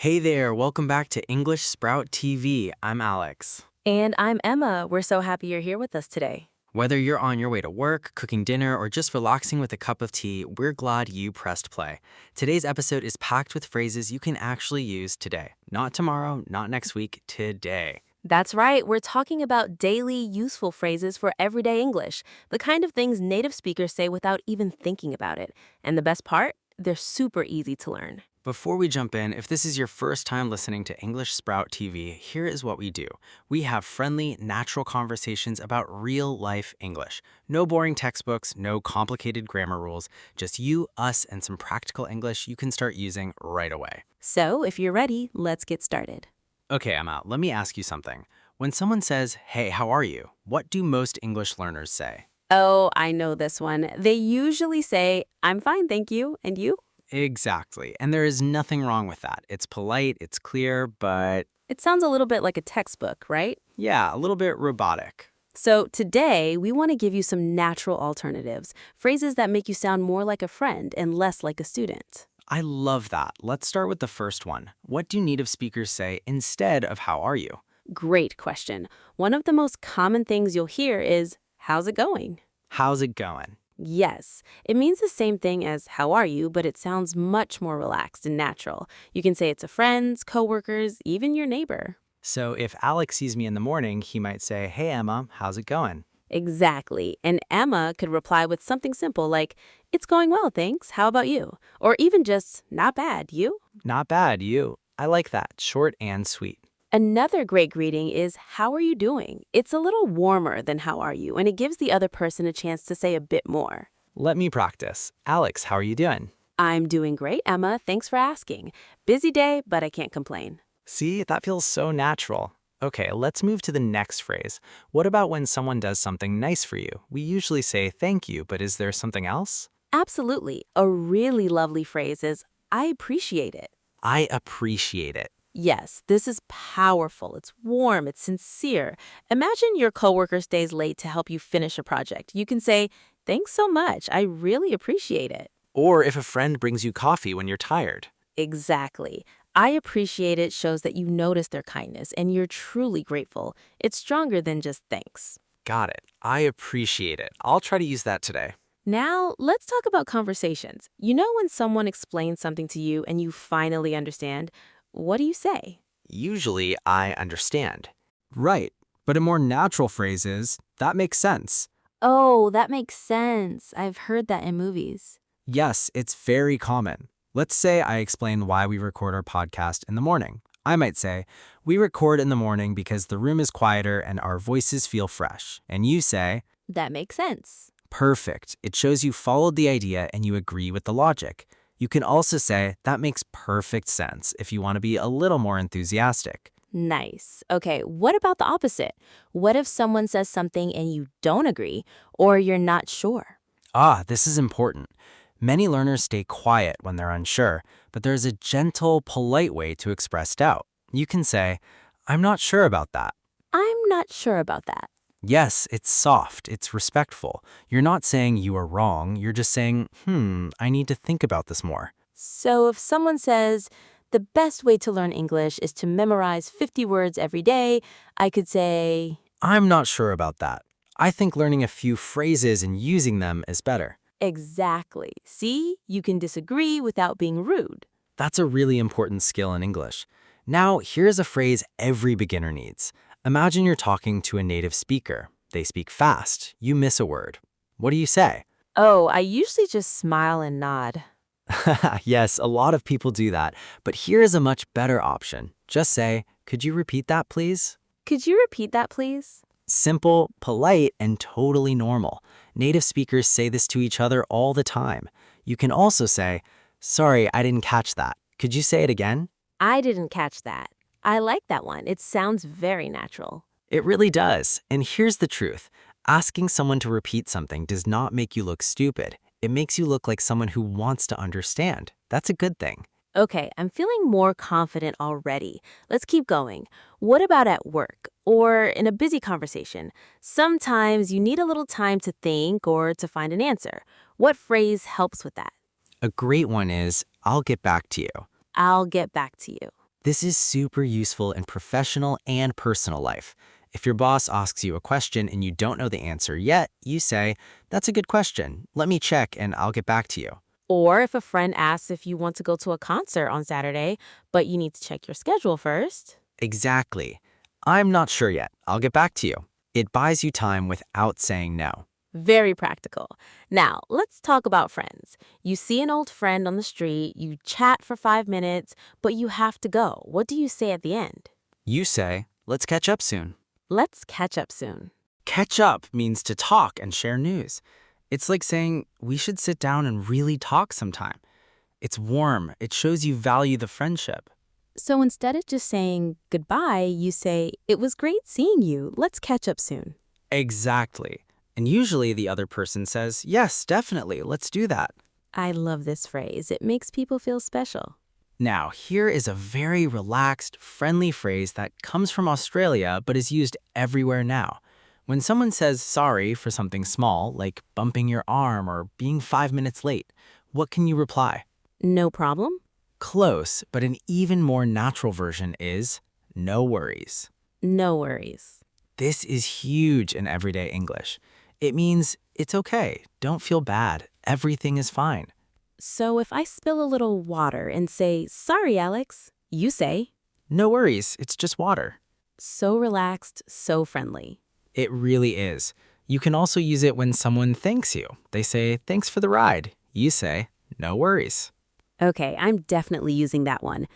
Hey there, welcome back to English Sprout TV. I'm Alex. And I'm Emma. We're so happy you're here with us today. Whether you're on your way to work, cooking dinner, or just relaxing with a cup of tea, we're glad you pressed play. Today's episode is packed with phrases you can actually use today. Not tomorrow, not next week, today. That's right, we're talking about daily useful phrases for everyday English, the kind of things native speakers say without even thinking about it. And the best part? They're super easy to learn. Before we jump in, if this is your first time listening to English Sprout TV, here is what we do. We have friendly, natural conversations about real-life English. No boring textbooks, no complicated grammar rules, just you, us, and some practical English you can start using right away. So, if you're ready, let's get started. Okay, Emma, let me ask you something. When someone says, "Hey, how are you?" what do most English learners say? Oh, I know this one. They usually say, "I'm fine, thank you." And you? Exactly, and there is nothing wrong with that. It's polite, it's clear, but It sounds a little bit like a textbook, right? yeah, a little bit robotic. So today, we want to give you some natural alternatives, phrases that make you sound more like a friend and less like a student. I love that. Let's start with the first one. What do native speakers say instead of "how are you"? Great question. One of the most common things you'll hear is, "How's it going?" How's it going? Yes, it means the same thing as "How are you?" but it sounds much more relaxed and natural. You can say it to friends, coworkers, even your neighbor. So if Alex sees me in the morning, he might say, "Hey Emma, how's it going?" Exactly. And Emma could reply with something simple like, "It's going well, thanks. How about you?" Or even just, "Not bad, you?" Not bad, you. I like that. Short and sweet. Another great greeting is, "How are you doing?" It's a little warmer than "How are you?" and it gives the other person a chance to say a bit more. Let me practice. Alex, how are you doing? "I'm doing great, Emma. Thanks for asking. Busy day, but I can't complain." See, that feels so natural. Okay, let's move to the next phrase. What about when someone does something nice for you? We usually say thank you, but is there something else? Absolutely. A really lovely phrase is, "I appreciate it." I appreciate it. Yes, this is powerful. It's warm. It's sincere. Imagine your coworker stays late to help you finish a project. You can say, "Thanks so much. I really appreciate it." Or if a friend brings you coffee when you're tired. Exactly. "I appreciate it" shows that you notice their kindness and you're truly grateful. It's stronger than just thanks. Got it. I appreciate it. I'll try to use that today. Now, let's talk about conversations. You know when someone explains something to you and you finally understand? What do you say? Usually, I understand. Right, but a more natural phrase is, "that makes sense." Oh, that makes sense. I've heard that in movies. Yes, it's very common. Let's say I explain why we record our podcast in the morning. I might say, "we record in the morning because the room is quieter and our voices feel fresh." And you say, That makes sense. "perfect." It shows you followed the idea and you agree with the logic. You can also say, "that makes perfect sense," if you want to be a little more enthusiastic. Nice. Okay, what about the opposite? What if someone says something and you don't agree or you're not sure? Ah, this is important. Many learners stay quiet when they're unsure, but there's a gentle, polite way to express doubt. You can say, "I'm not sure about that." I'm not sure about that. Yes, it's soft, it's respectful. You're not saying you are wrong, you're just saying, I need to think about this more. So if someone says, "The best way to learn English is to memorize 50 words every day," I could say, I'm not sure about that. I think learning a few phrases and using them is better. exactly. See, you can disagree without being rude. That's a really important skill in English. Now, here's a phrase every beginner needs. Imagine you're talking to a native speaker. They speak fast. You miss a word. What do you say? Oh, I usually just smile and nod. Yes, a lot of people do that. But here is a much better option. Just say, "could you repeat that, please?" Could you repeat that, please? Simple, polite, and totally normal. Native speakers say this to each other all the time. You can also say, "sorry, I didn't catch that. Could you say it again?" I didn't catch that. I like that one. It sounds very natural. It really does. And here's the truth. Asking someone to repeat something does not make you look stupid. It makes you look like someone who wants to understand. That's a good thing. Okay, I'm feeling more confident already. Let's keep going. What about at work or in a busy conversation? Sometimes you need a little time to think or to find an answer. What phrase helps with that? A great one is, "I'll get back to you." "I'll get back to you." This is super useful in professional and personal life. If your boss asks you a question and you don't know the answer yet, you say, "That's a good question. Let me check and I'll get back to you." Or if a friend asks if you want to go to a concert on Saturday, but you need to check your schedule first. Exactly. "I'm not sure yet. I'll get back to you." It buys you time without saying no. Very practical. Now, let's talk about friends. You see an old friend on the street, you chat for 5 minutes, but you have to go. What do you say at the end? You say, "Let's catch up soon." Let's catch up soon. Catch up means to talk and share news. It's like saying, "We should sit down and really talk sometime." It's warm. It shows you value the friendship. So instead of just saying goodbye, you say, "It was great seeing you. Let's catch up soon." Exactly. And usually the other person says, "Yes, definitely. Let's do that." I love this phrase. It makes people feel special. Now, here is a very relaxed, friendly phrase that comes from Australia but is used everywhere now. When someone says sorry for something small, like bumping your arm or being 5 minutes late, what can you reply? No problem? Close, but an even more natural version is no worries. No worries. This is huge in everyday English. It means it's okay, don't feel bad, everything is fine. So if I spill a little water and say, "Sorry, Alex," you say, No worries, it's just water. so relaxed, so friendly. It really is. You can also use it when someone thanks you. They say, "Thanks for the ride." You say, "No worries." Okay, I'm definitely using that one.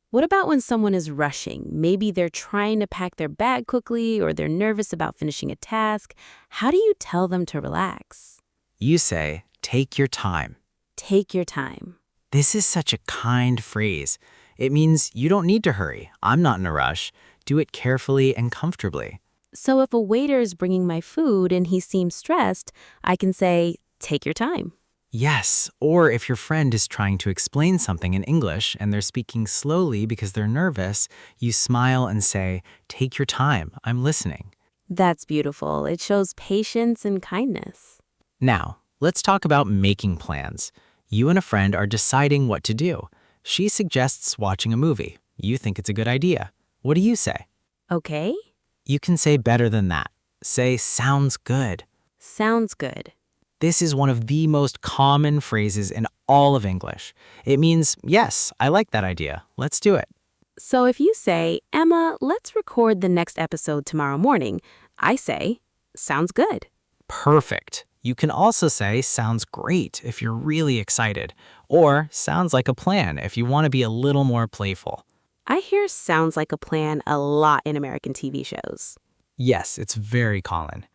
What about when someone is rushing? Maybe they're trying to pack their bag quickly or they're nervous about finishing a task. How do you tell them to relax? You say, "Take your time." Take your time. This is such a kind phrase. It means you don't need to hurry. I'm not in a rush. Do it carefully and comfortably. So if a waiter is bringing my food and he seems stressed, I can say, "Take your time." Yes, or if your friend is trying to explain something in English and they're speaking slowly because they're nervous, you smile and say, "Take your time, I'm listening." That's beautiful. It shows patience and kindness. Now, let's talk about making plans. You and a friend are deciding what to do. She suggests watching a movie. You think it's a good idea. What do you say? Okay? You can say better than that. Say, "Sounds good." Sounds good. This is one of the most common phrases in all of English. It means, "Yes, I like that idea. Let's do it." So if you say, "Emma, let's record the next episode tomorrow morning," I say, "Sounds good." Perfect. You can also say, "Sounds great," if you're really excited, or "Sounds like a plan" if you want to be a little more playful. I hear "sounds like a plan" a lot in American TV shows. Yes, it's very common.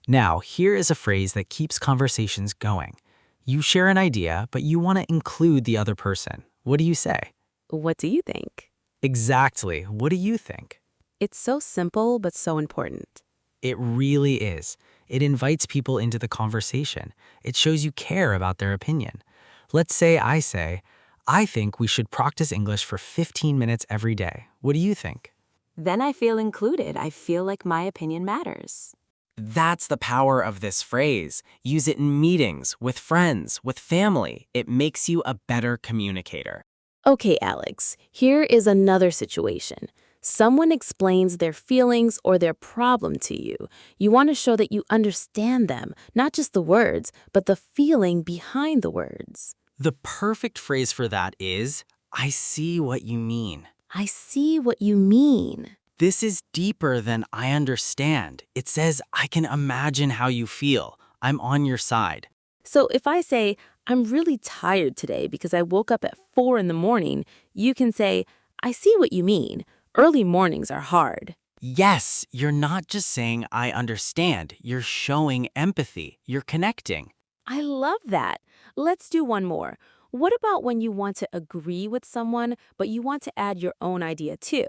Now, here is a phrase that keeps conversations going. You share an idea, but you want to include the other person. What do you say? What do you think? Exactly. What do you think? It's so simple but so important. It really is. It invites people into the conversation. It shows you care about their opinion. Let's say, "I think we should practice English for 15 minutes every day. What do you think?" Then I feel included. I feel like my opinion matters. That's the power of this phrase. Use it in meetings, with friends, with family. It makes you a better communicator. Okay, Alex, here is another situation. Someone explains their feelings or their problem to you. You want to show that you understand them, not just the words, but the feeling behind the words. The perfect phrase for that is, "I see what you mean." I see what you mean. This is deeper than "I understand." It says, "I can imagine how you feel. I'm on your side." So if I say, "I'm really tired today because I woke up at 4 in the morning," you can say, "I see what you mean. Early mornings are hard." Yes, you're not just saying, "I understand." You're showing empathy. You're connecting. I love that. Let's do one more. What about when you want to agree with someone, but you want to add your own idea too?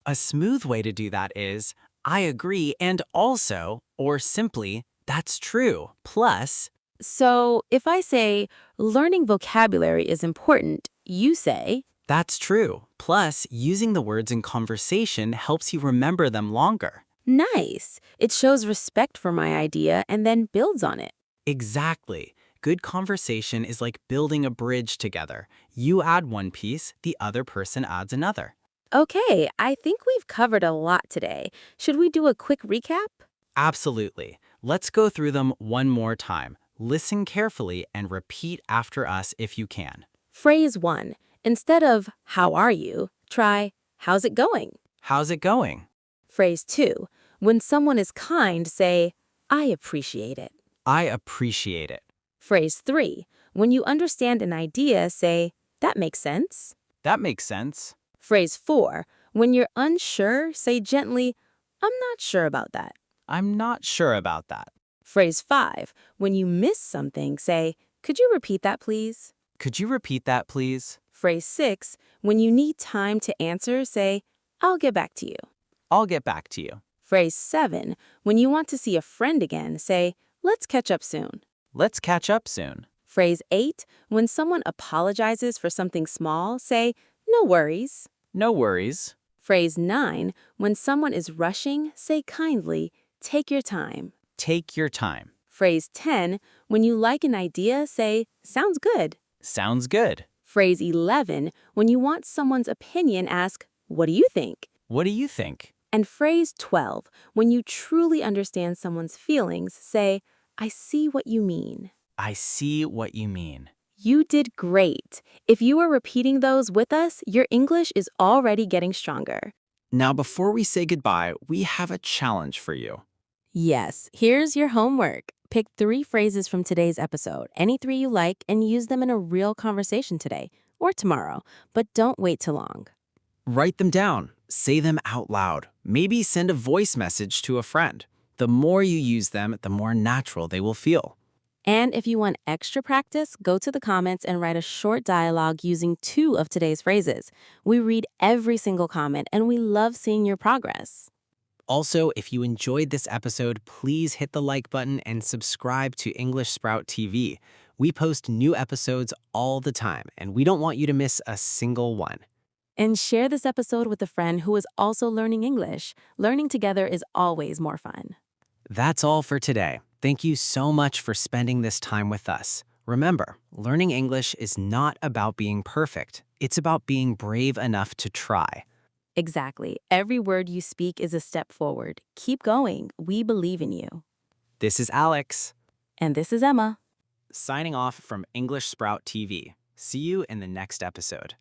A smooth way to do that is, "I agree and also," or simply, "That's true. Plus," So if I say, "Learning vocabulary is important," you say, "That's true. Plus, using the words in conversation helps you remember them longer." "Nice." It shows respect for my idea and then builds on it. Exactly. Good conversation is like building a bridge together. You add one piece, the other person adds another. Okay, I think we've covered a lot today. Should we do a quick recap? Absolutely. Let's go through them one more time. Listen carefully and repeat after us if you can. Phrase 1. Instead of, how are you? Try, how's it going? How's it going? Phrase 2. When someone is kind, say, I appreciate it. I appreciate it. Phrase 3. When you understand an idea, say, that makes sense. That makes sense. Phrase 4. When you're unsure, say gently, I'm not sure about that. I'm not sure about that. Phrase 5. When you miss something, say, could you repeat that, please? Could you repeat that, please? Phrase 6. When you need time to answer, say, I'll get back to you. I'll get back to you. Phrase 7. When you want to see a friend again, say, let's catch up soon. Let's catch up soon. Phrase 8. When someone apologizes for something small, say, no worries. No worries. Phrase 9. When someone is rushing, say kindly, take your time. Take your time. Phrase 10. When you like an idea, say, sounds good. Sounds good. Phrase 11. When you want someone's opinion, ask, what do you think? What do you think? And phrase 12. When you truly understand someone's feelings, say, I see what you mean. I see what you mean. You did great. If you are repeating those with us, your English is already getting stronger. Now, before we say goodbye, we have a challenge for you. Yes, here's your homework. Pick 3 phrases from today's episode, any 3 you like, and use them in a real conversation today or tomorrow, but don't wait too long. Write them down. Say them out loud. Maybe send a voice message to a friend. The more you use them, the more natural they will feel. And if you want extra practice, go to the comments and write a short dialogue using 2 of today's phrases. We read every single comment and we love seeing your progress. Also, if you enjoyed this episode, please hit the like button and subscribe to English Sprout TV. We post new episodes all the time, and we don't want you to miss a single one. And share this episode with a friend who is also learning English. Learning together is always more fun. That's all for today. Thank you so much for spending this time with us. Remember, learning English is not about being perfect. It's about being brave enough to try. Exactly. Every word you speak is a step forward. Keep going. We believe in you. This is Alex, And this is Emma. signing off from English Sprout TV. See you in the next episode.